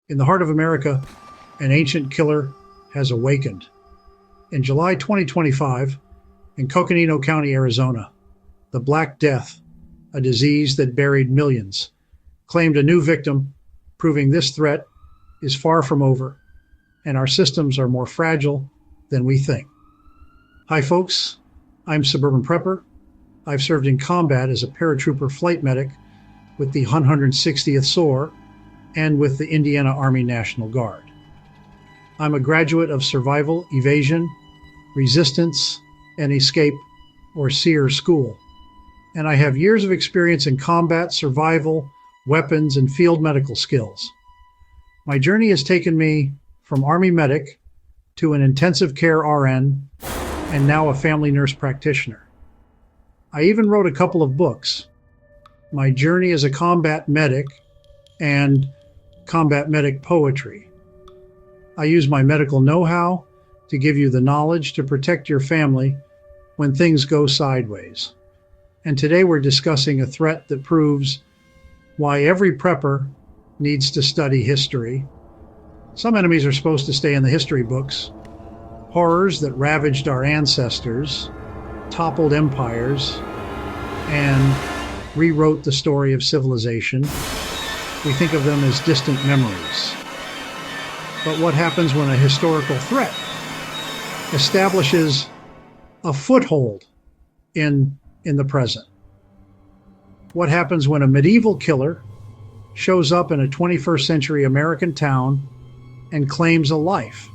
In the heart of America, an ancient killer has awakened. In July 2025, in Coconino County, Arizona, the Black Death, a disease that buried millions, claimed a new victim, proving this threat is far from over, and our systems are more fragile than we think. Hi folks, I'm Suburban Prepper. I've served in combat as a paratrooper flight medic with the 160th SOAR and with the Indiana Army National Guard. I'm a graduate of Survival, Evasion, Resistance, and Escape, or SEER school, and I have years of experience in combat, survival, weapons, and field medical skills. My journey has taken me from Army medic to an intensive care RN and now a family nurse practitioner. I even wrote a couple of books, My Journey as a Combat Medic and Combat Medic Poetry. I use my medical know-how to give you the knowledge to protect your family when things go sideways. And today we're discussing a threat that proves why every prepper needs to study history. Some enemies are supposed to stay in the history books. Horrors that ravaged our ancestors, toppled empires, and rewrote the story of civilization. We think of them as distant memories. But what happens when a historical threat establishes a foothold in the present? What happens when a medieval killer shows up in a 21st century American town and claims a life?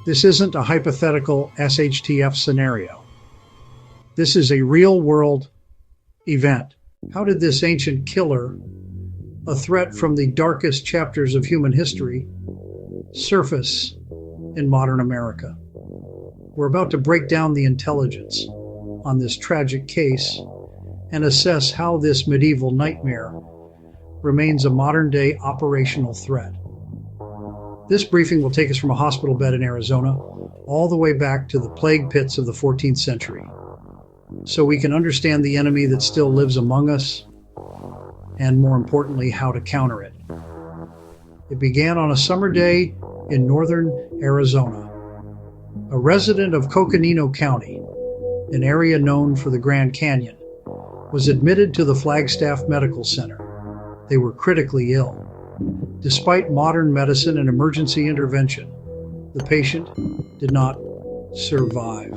This isn't a hypothetical SHTF scenario. This is a real-world event. How did this ancient killer, a threat from the darkest chapters of human history, surface in modern America? We're about to break down the intelligence on this tragic case and assess how this medieval nightmare remains a modern-day operational threat. This briefing will take us from a hospital bed in Arizona all the way back to the plague pits of the 14th century, so we can understand the enemy that still lives among us, and more importantly, how to counter it. It began on a summer day in northern Arizona. A resident of Coconino County, an area known for the Grand Canyon, was admitted to the Flagstaff Medical Center. They were critically ill. Despite modern medicine and emergency intervention, the patient did not survive.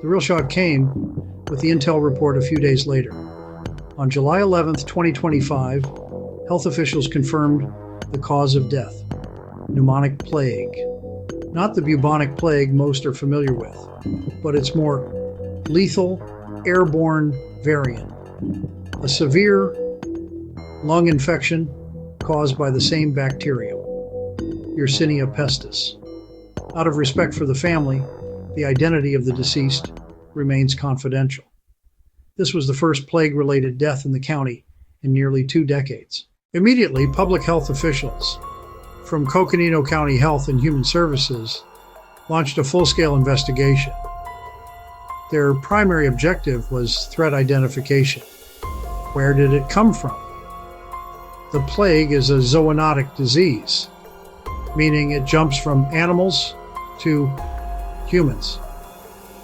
The real shock came with the intel report a few days later. On July 11th, 2025, health officials confirmed the cause of death: pneumonic plague. Not the bubonic plague most are familiar with, but its more lethal, airborne variant. A severe lung infection caused by the same bacterium, Yersinia pestis. Out of respect for the family, the identity of the deceased remains confidential. This was the first plague-related death in the county in nearly 2 decades. Immediately, public health officials from Coconino County Health and Human Services launched a full-scale investigation. Their primary objective was threat identification. Where did it come from? The plague is a zoonotic disease, meaning it jumps from animals to humans,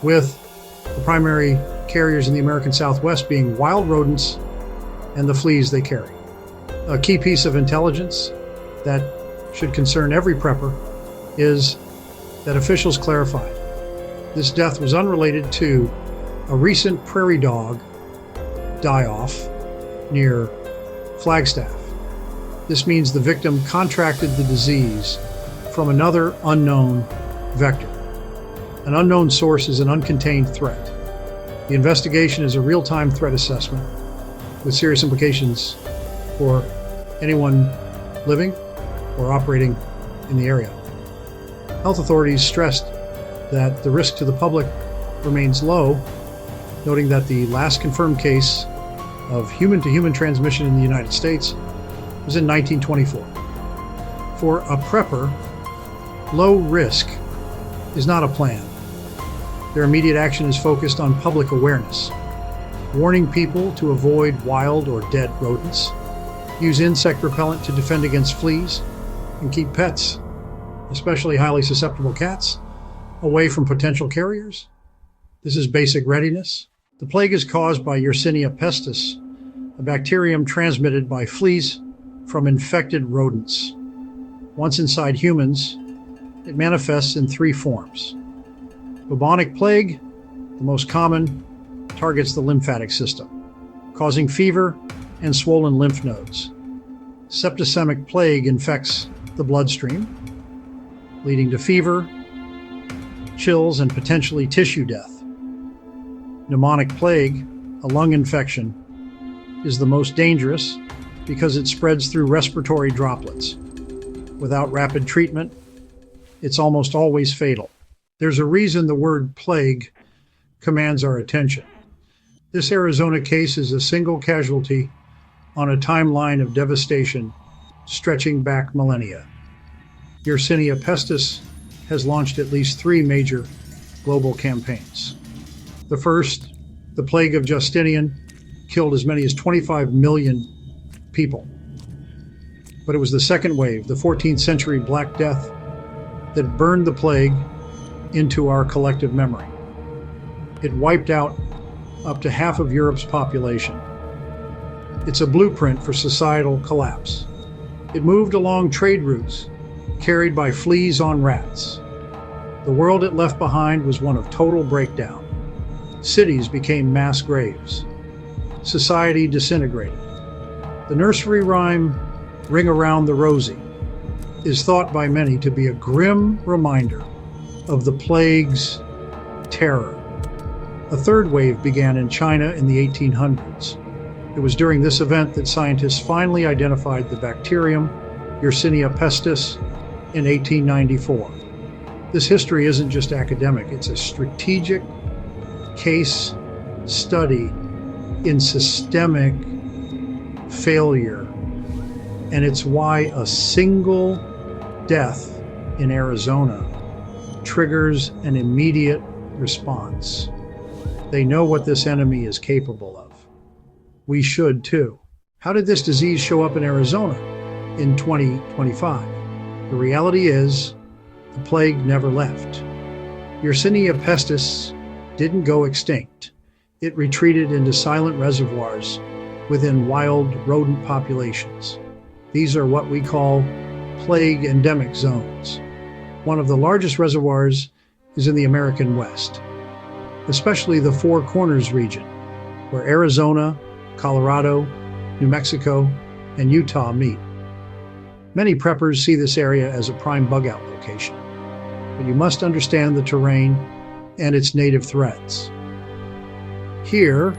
with the primary carriers in the American Southwest being wild rodents and the fleas they carry. A key piece of intelligence that should concern every prepper is that officials clarified this death was unrelated to a recent prairie dog die-off near Flagstaff. This means the victim contracted the disease from another unknown vector. An unknown source is an uncontained threat. The investigation is a real-time threat assessment with serious implications for anyone living or operating in the area. Health authorities stressed that the risk to the public remains low, noting that the last confirmed case of human-to-human transmission in the United States was in 1924. For a prepper, low risk is not a plan. Their immediate action is focused on public awareness, warning people to avoid wild or dead rodents, use insect repellent to defend against fleas, and keep pets, especially highly susceptible cats, away from potential carriers. This is basic readiness. The plague is caused by Yersinia pestis, a bacterium transmitted by fleas from infected rodents. Once inside humans, it manifests in three forms. Bubonic plague, the most common, targets the lymphatic system, causing fever and swollen lymph nodes. Septicemic plague infects the bloodstream, leading to fever, chills, and potentially tissue death. Pneumonic plague, a lung infection, is the most dangerous because it spreads through respiratory droplets. Without rapid treatment, it's almost always fatal. There's a reason the word plague commands our attention. This Arizona case is a single casualty on a timeline of devastation stretching back millennia. Yersinia pestis has launched at least three major global campaigns. The first, the plague of Justinian, killed as many as 25 million people. But it was the second wave, the 14th century Black Death, that burned the plague into our collective memory. It wiped out up to half of Europe's population. It's a blueprint for societal collapse. It moved along trade routes carried by fleas on rats. The world it left behind was one of total breakdown. Cities became mass graves. Society disintegrated. The nursery rhyme, Ring Around the Rosie, is thought by many to be a grim reminder of the plague's terror. A third wave began in China in the 1800s. It was during this event that scientists finally identified the bacterium Yersinia pestis in 1894. This history isn't just academic, it's a strategic case study in systemic failure, and it's why a single death in Arizona triggers an immediate response. They know what this enemy is capable of. We should too. How did this disease show up in Arizona in 2025? The reality is, the plague never left. Yersinia pestis didn't go extinct. It retreated into silent reservoirs within wild rodent populations. These are what we call plague endemic zones. One of the largest reservoirs is in the American West, especially the Four Corners region, where Arizona, Colorado, New Mexico, and Utah meet. Many preppers see this area as a prime bug-out location, but you must understand the terrain and its native threats. Here,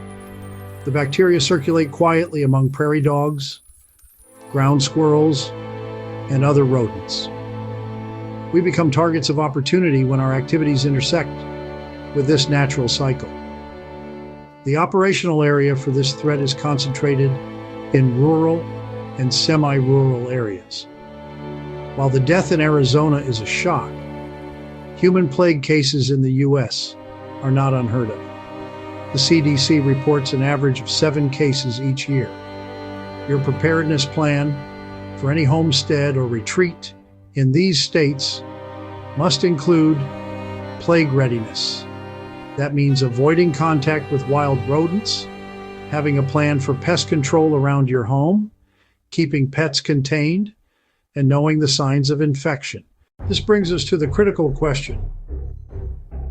the bacteria circulate quietly among prairie dogs, ground squirrels, and other rodents. We become targets of opportunity when our activities intersect with this natural cycle. The operational area for this threat is concentrated in rural and semi-rural areas. While the death in Arizona is a shock, human plague cases in the U.S. are not unheard of. The CDC reports an average of 7 cases each year. Your preparedness plan for any homestead or retreat in these states must include plague readiness. That means avoiding contact with wild rodents, having a plan for pest control around your home, keeping pets contained, and knowing the signs of infection. This brings us to the critical question: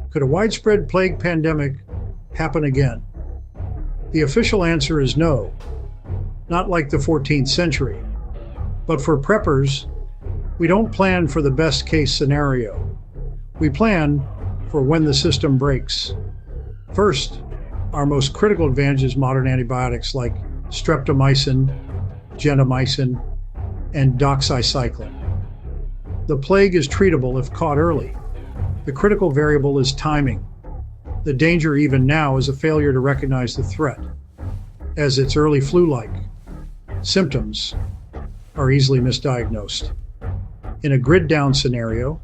could a widespread plague pandemic happen again? The official answer is no, not like the 14th century. But for preppers, we don't plan for the best case scenario. We plan for when the system breaks. First, our most critical advantage is modern antibiotics like streptomycin, gentamicin, and doxycycline. The plague is treatable if caught early. The critical variable is timing. The danger even now is a failure to recognize the threat, as it's early flu-like. Symptoms are easily misdiagnosed. In a grid-down scenario,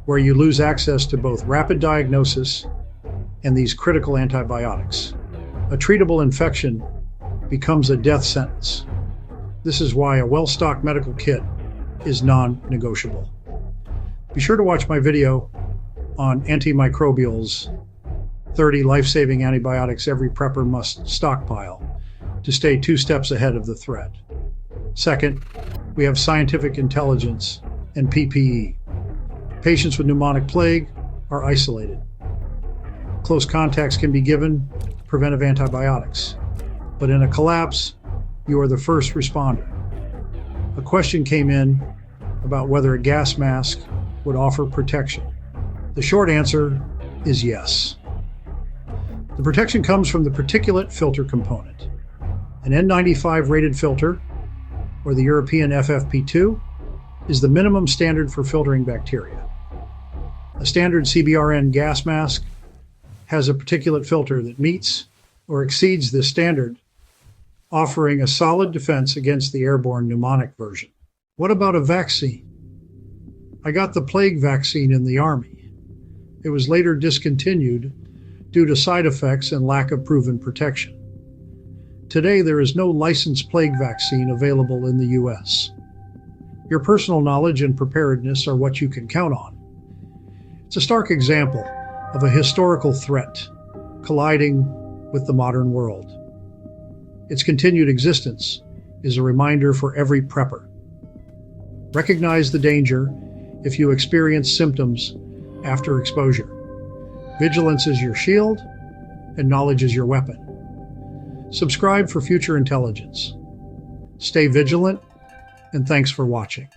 where you lose access to both rapid diagnosis and these critical antibiotics, a treatable infection becomes a death sentence. This is why a well-stocked medical kit is non-negotiable. Be sure to watch my video on antimicrobials, 30 life-saving antibiotics every prepper must stockpile to stay 2 steps ahead of the threat. Second, we have scientific intelligence and PPE. Patients with pneumonic plague are isolated. Close contacts can be given preventive antibiotics, but in a collapse, you are the first responder. A question came in about whether a gas mask would offer protection. The short answer is yes. The protection comes from the particulate filter component. An N95 rated filter, or the European FFP2, is the minimum standard for filtering bacteria. A standard CBRN gas mask has a particulate filter that meets or exceeds this standard, offering a solid defense against the airborne pneumonic version. What about a vaccine? I got the plague vaccine in the Army. It was later discontinued due to side effects and lack of proven protection. Today, there is no licensed plague vaccine available in the U.S. Your personal knowledge and preparedness are what you can count on. It's a stark example of a historical threat colliding with the modern world. Its continued existence is a reminder for every prepper. Recognize the danger if you experience symptoms after exposure. Vigilance is your shield, and knowledge is your weapon. Subscribe for future intelligence. Stay vigilant, and thanks for watching.